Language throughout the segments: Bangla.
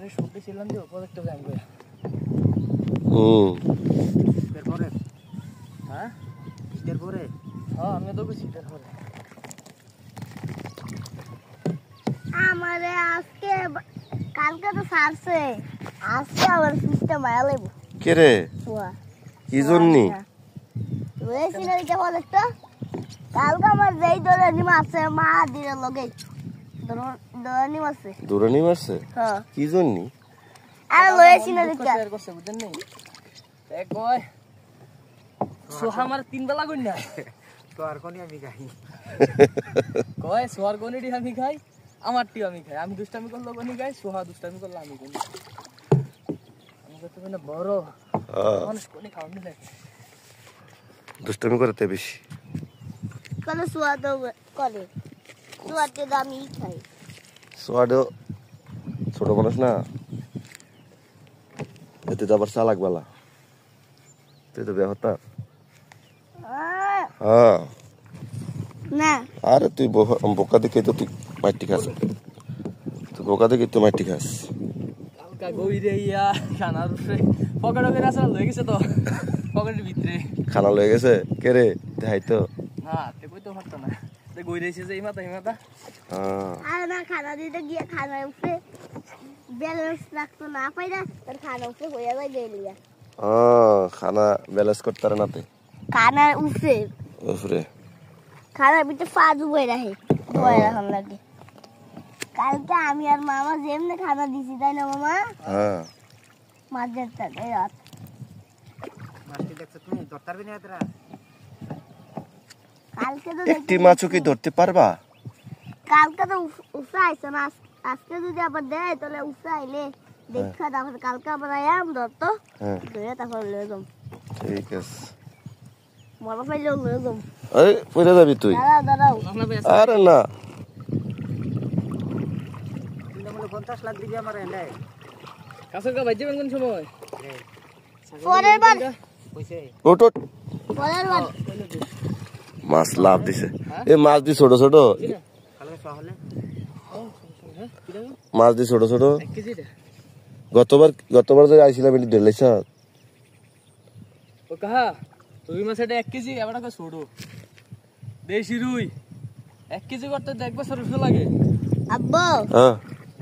আরে শুনতে ছিলাম যে প্রজেক্টটা জানবো এরপরে হ্যাঁ এরপরে হ্যাঁ আমি তো বুঝি এরপরে আমারে আজকে কালকে তো সারছে আজকে আবার সিস্টেম মারা লাগবে কে রে কি জন্যি রয়েছি না দিকে প্রজেক্টটা কালকে আমার যেই দৌড়ানি মারছে মা দিনের লগে দৌড়ানি মারছে হ্যাঁ কি জন্যি আর রয়েছি না দিকে শেয়ার করছে বুঝছেন নি এক কয় সোহা আমার তিন বেলা কই না তো আর কোনি আমি খাই কয় সোহার কোনিডি আমি খাই আমারটি আমি খাই আমি দুষ্টামি করলে কোনি খাই সোহা দুষ্টামি করলে আমি কোনি আমি কত মানে বড় মানুষ কোনি খাওনি না দুষ্টামি করতে বেশি কোনো সোয়া তো করে সোয়াতে দামি খাই সোয়াডো ছোট মানুষ না এতে তো আবার চালাক বালা তুই তো বেহতা হ্যাঁ না আরে তুই বোকা দেখে তো তুই মাটি খাস তুই বোকা দেখে তুই মাটি খাস কালকা গইরে ইয়া খানার উপরে পকেট করে আসা লয়ে গেছে তো পকেটের ভিতরে খানা লয়ে গেছে কে রে দেখাই তো না তে কই তো পারতো না তে গইরেছে যে এই মাথা হ্যাঁ আর না খানা দিতে গিয়ে খানার উপরে ব্যালেন্স রাখতো না পাইরা তার খানা উপরে হয়ে যায় গেলিয়া খানা ব্যালেন্স করতে পারে না তে খানার উপরে খানার ভিতরে পা ডুবাই রাখে ডুবাই রাখার লাগে কালকে আমি আর মামা যেমনি খানা দিছি তাই না মামা হ্যাঁ মাঝের তাই রাত মাছটি দেখছ তুমি ধরতে পারবি না এতরা কালকে তো একটি মাছও কি ধরতে পারবা কালকে তো উসাইছে না আজকে যদি আবার দেয় তাহলে উসাইলে দেখা তারপর কালকে আবার আয়াম ধরতো ধরে তারপর লয়ে যাম ঠিক আছে মনে পাইলেও লয়ে যাম আরে পড়ে যাবি তুই দাঁড়াও আরে না তুই বলে 50 লাখ দিবি আমার এনে কাছের কা বাইজে কোন সময় পরের বার কইছে ওট পরের বার মাছ লাভ দিছে এই মাছ দি ছোট ছোট কালকে সহলে মাছ দি ছোট ছোট 1 কেজি রে গতবার যে আইছিলাম এটি ঢেলাইছ ও কাহা রুই মাছ এটা 1 কেজি এবারে কই ছোট দেশি রুই 1 কেজি করতে 1 বছর লাগে আব্বু হ্যাঁ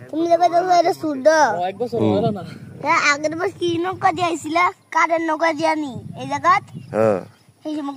তুমি যাবে তো এটা সুডো ও 1 বছর হলো না হ্যাঁ আগের বার কি নৌকা দিয়েছিলা কারের নৌকা দিয়ানি এই জায়গা হ্যাঁ এই সময়